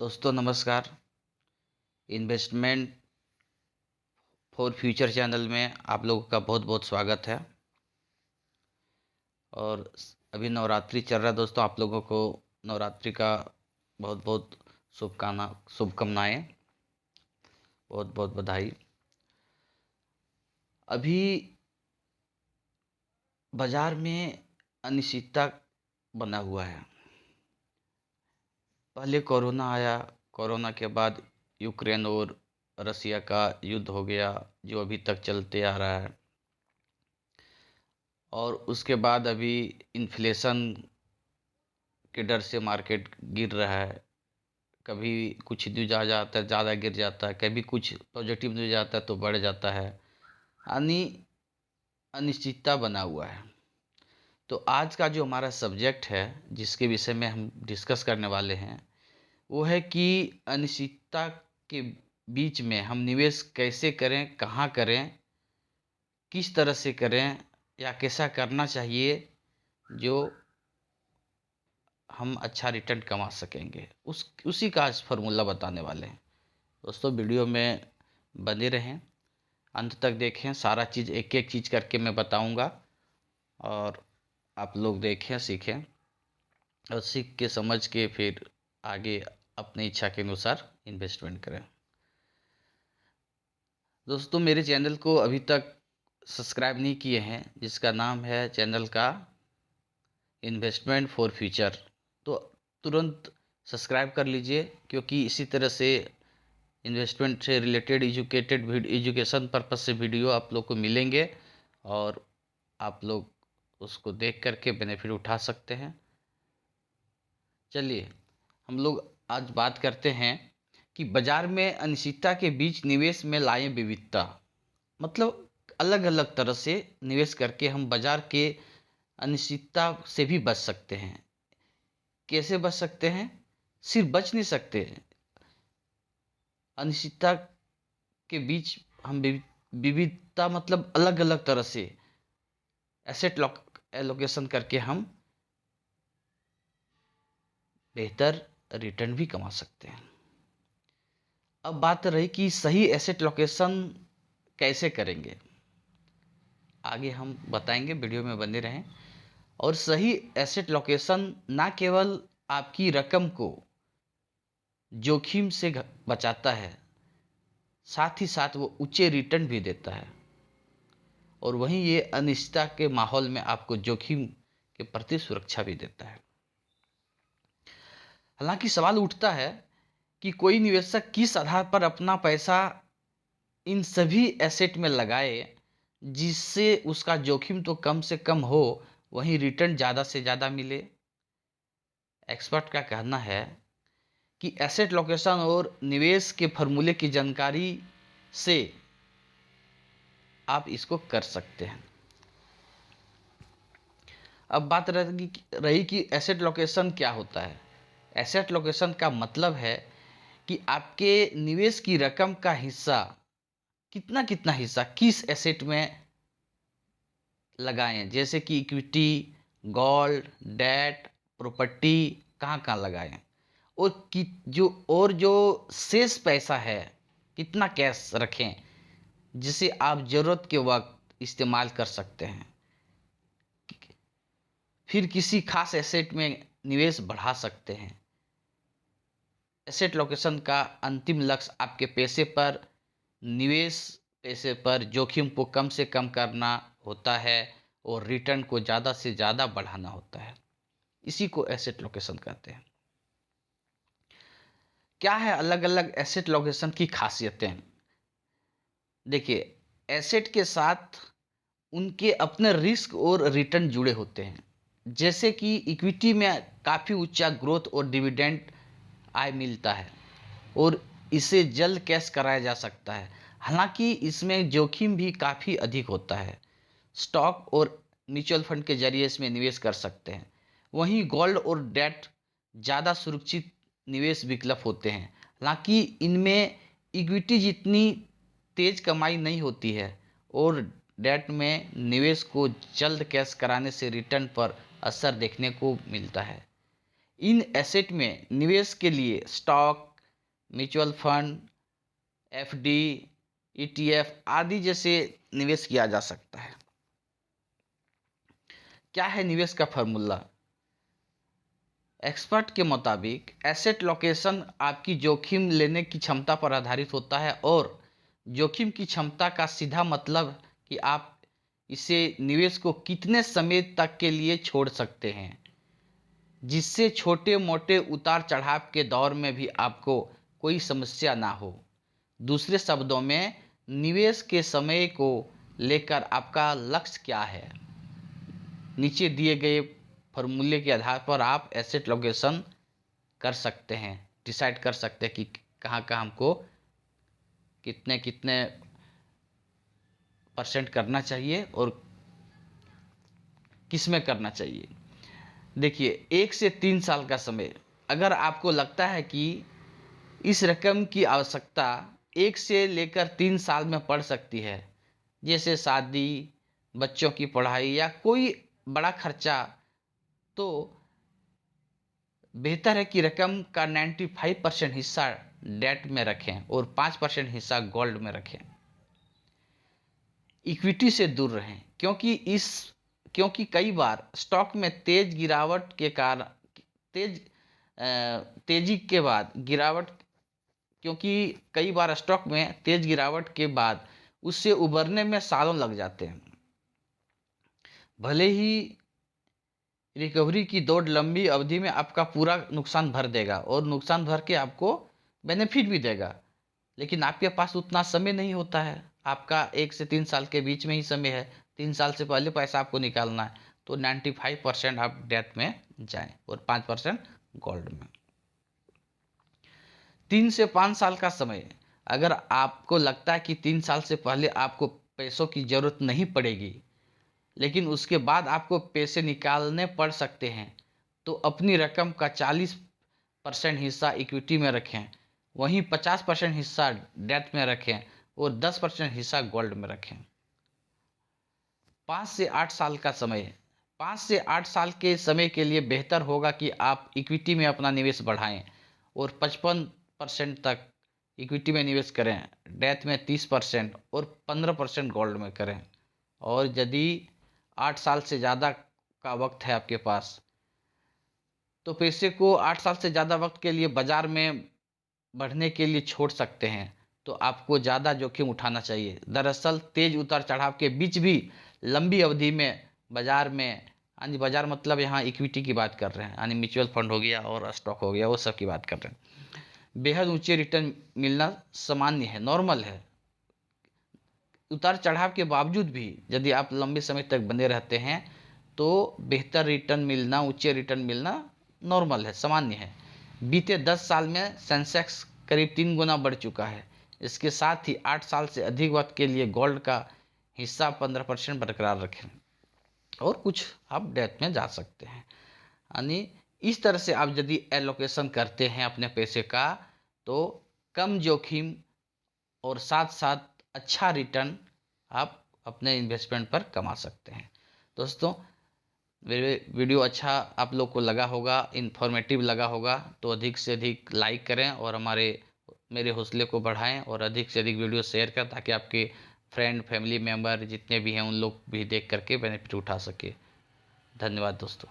दोस्तों नमस्कार। Investment for future channel में आप लोगों का बहुत बहुत स्वागत है। और अभी नवरात्रि चल रहा है दोस्तों, आप लोगों को नवरात्रि का बहुत बहुत शुभकामनाएं, बहुत बहुत बधाई। अभी बाजार में अनिश्चितता बना हुआ है। पहले कोरोना आया, कोरोना के बाद यूक्रेन और रसिया का युद्ध हो गया जो अभी तक चलते आ रहा है। और उसके बाद अभी इन्फ्लेशन के डर से मार्केट गिर रहा है। कभी कुछ न्यूज आ जाता है ज़्यादा गिर जाता है, कभी कुछ पॉजिटिव न्यूज आता है तो बढ़ जाता है, यानी अनिश्चितता बना हुआ है। तो आज का जो हमारा सब्जेक्ट है जिसके विषय में हम डिस्कस करने वाले हैं वो है कि अनिश्चितता के बीच में हम निवेश कैसे करें, कहाँ करें, किस तरह से करें या कैसा करना चाहिए जो हम अच्छा रिटर्न कमा सकेंगे। उसी का आज फार्मूला बताने वाले हैं। दोस्तों वीडियो में बने रहें, अंत तक देखें। सारा चीज़ एक एक चीज़ करके मैं बताऊंगा और आप लोग देखें, सीखें और सीख के समझ के फिर आगे अपनी इच्छा के अनुसार इन्वेस्टमेंट करें। दोस्तों मेरे चैनल को अभी तक सब्सक्राइब नहीं किए हैं, जिसका नाम है चैनल का इन्वेस्टमेंट फॉर फ्यूचर, तो तुरंत सब्सक्राइब कर लीजिए, क्योंकि इसी तरह से इन्वेस्टमेंट से रिलेटेड एजुकेशन पर्पज से वीडियो आप लोग को मिलेंगे और आप लोग उसको देख करके बेनिफिट उठा सकते हैं। चलिए हम लोग आज बात करते हैं कि बाजार में अनिश्चितता के बीच निवेश में लाएं विविधता। मतलब अलग अलग तरह से निवेश करके हम बाजार के अनिश्चितता से भी बच सकते हैं। कैसे बच सकते हैं? सिर्फ बच नहीं सकते, अनिश्चितता के बीच हम विविधता मतलब अलग अलग तरह से एसेट एलोकेशन करके हम बेहतर रिटर्न भी कमा सकते हैं। अब बात रही कि सही एसेट लोकेशन कैसे करेंगे, आगे हम बताएंगे, वीडियो में बने रहें। और सही एसेट लोकेशन ना केवल आपकी रकम को जोखिम से बचाता है, साथ ही साथ वो ऊंचे रिटर्न भी देता है। और वहीं ये अनिश्चितता के माहौल में आपको जोखिम के प्रति सुरक्षा भी देता है। हालांकि सवाल उठता है कि कोई निवेशक किस आधार पर अपना पैसा इन सभी एसेट में लगाए जिससे उसका जोखिम तो कम से कम हो, वहीं रिटर्न ज़्यादा से ज़्यादा मिले। एक्सपर्ट का कहना है कि एसेट लोकेशन और निवेश के फॉर्मूले की जानकारी से आप इसको कर सकते हैं। अब बात रही कि एसेट लोकेशन क्या होता है। एसेट लोकेशन का मतलब है कि आपके निवेश की रकम का हिस्सा कितना कितना हिस्सा किस एसेट में लगाएं, जैसे कि इक्विटी, गोल्ड, डेट, प्रॉपर्टी, कहाँ कहाँ लगाएं। और कि जो शेष पैसा है कितना कैश रखें जिसे आप ज़रूरत के वक्त इस्तेमाल कर सकते हैं। फिर किसी खास एसेट में निवेश बढ़ा सकते हैं। एसेट लोकेशन का अंतिम लक्ष्य आपके पैसे पर जोखिम को कम से कम करना होता है और रिटर्न को ज़्यादा से ज़्यादा बढ़ाना होता है। इसी को एसेट लोकेशन कहते हैं। क्या है अलग अलग एसेट लोकेशन की खासियतें? देखिए, एसेट के साथ उनके अपने रिस्क और रिटर्न जुड़े होते हैं। जैसे कि इक्विटी में काफ़ी ऊंचा ग्रोथ और डिविडेंड आय मिलता है और इसे जल्द कैश कराया जा सकता है। हालांकि इसमें जोखिम भी काफ़ी अधिक होता है। स्टॉक और म्यूचुअल फंड के जरिए इसमें निवेश कर सकते हैं। वहीं गोल्ड और डेट ज़्यादा सुरक्षित निवेश विकल्प होते हैं। हालांकि इनमें इक्विटी जितनी तेज कमाई नहीं होती है और डेट में निवेश को जल्द कैश कराने से रिटर्न पर असर देखने को मिलता है। इन एसेट में निवेश के लिए stock, mutual fund, FD, ETF आदि जैसे निवेश किया जा सकता है। क्या है निवेश का फॉर्मूला? एक्सपर्ट के मुताबिक एसेट लोकेशन आपकी जोखिम लेने की क्षमता पर आधारित होता है और जोखिम की क्षमता का सीधा मतलब कि आप इसे निवेश को कितने समय तक के लिए छोड़ सकते हैं, जिससे छोटे मोटे उतार चढ़ाव के दौर में भी आपको कोई समस्या ना हो। दूसरे शब्दों में, निवेश के समय को लेकर आपका लक्ष्य क्या है? नीचे दिए गए फॉर्मूले के आधार पर आप एसेट लोकेशन कर सकते हैं, डिसाइड कर सकते हैं कि कहाँ कहाँ हमको कितने कितने परसेंट करना चाहिए और किस में करना चाहिए। देखिए, 1 से 3 साल का समय, अगर आपको लगता है कि इस रकम की आवश्यकता 1 से लेकर 3 साल में पड़ सकती है, जैसे शादी, बच्चों की पढ़ाई या कोई बड़ा खर्चा, तो बेहतर है कि रकम का 95% हिस्सा डेट में रखें और 5% हिस्सा गोल्ड में रखें। इक्विटी से दूर रहें, क्योंकि कई बार स्टॉक में तेज गिरावट के कारण तेज तेजी के बाद गिरावट क्योंकि कई बार स्टॉक में तेज गिरावट के बाद उससे उबरने में सालों लग जाते हैं। भले ही रिकवरी की दौड़ लंबी अवधि में आपका पूरा नुकसान भर देगा और नुकसान भर के आपको बेनिफिट भी देगा, लेकिन आपके पास उतना समय नहीं होता है। आपका 1 से 3 साल के बीच में ही समय है, 3 साल से पहले पैसा आपको निकालना है, तो 95% आप डेट में जाएं और 5% गोल्ड में। 3 से 5 साल का समय, अगर आपको लगता है कि 3 साल से पहले आपको पैसों की ज़रूरत नहीं पड़ेगी, लेकिन उसके बाद आपको पैसे निकालने पड़ सकते हैं, तो अपनी रकम का 40% हिस्सा इक्विटी में रखें, वहीं 50% हिस्सा डेट में रखें और 10% हिस्सा गोल्ड में रखें। 5 से 8 साल का समय, 5 से 8 साल के समय के लिए बेहतर होगा कि आप इक्विटी में अपना निवेश बढ़ाएं और 55% तक इक्विटी में निवेश करें, डेट में 30% और 15% गोल्ड में करें। और यदि 8 साल से ज़्यादा का वक्त है आपके पास, तो पैसे को 8 साल से ज़्यादा वक्त के लिए बाजार में बढ़ने के लिए छोड़ सकते हैं, तो आपको ज़्यादा जोखिम उठाना चाहिए। दरअसल तेज उतार चढ़ाव के बीच भी लंबी अवधि में बाजार में, यानी बाजार मतलब यहाँ इक्विटी की बात कर रहे हैं, यानी म्यूचुअल फंड हो गया और स्टॉक हो गया, वो सब की बात कर रहे हैं, बेहद ऊंचे रिटर्न मिलना सामान्य है, नॉर्मल है। उतार चढ़ाव के बावजूद भी यदि आप लंबे समय तक बने रहते हैं, तो बेहतर रिटर्न मिलना, ऊंचे रिटर्न मिलना नॉर्मल है, सामान्य है। बीते 10 साल में सेंसेक्स करीब 3 गुना बढ़ चुका है। इसके साथ ही 8 साल से अधिक वक्त के लिए गोल्ड का हिस्सा 15% बरकरार रखें और कुछ आप डेट में जा सकते हैं। यानी इस तरह से आप यदि एलोकेशन करते हैं अपने पैसे का, तो कम जोखिम और साथ साथ अच्छा रिटर्न आप अपने इन्वेस्टमेंट पर कमा सकते हैं। दोस्तों, मेरे वीडियो अच्छा आप लोग को लगा होगा, इन्फॉर्मेटिव लगा होगा, तो अधिक से अधिक लाइक करें और मेरे हौसले को बढ़ाएं और अधिक से अधिक वीडियो शेयर करें, ताकि आपके फ्रेंड, फैमिली मेम्बर जितने भी हैं उन लोग भी देख करके बेनिफिट उठा सके। धन्यवाद दोस्तों।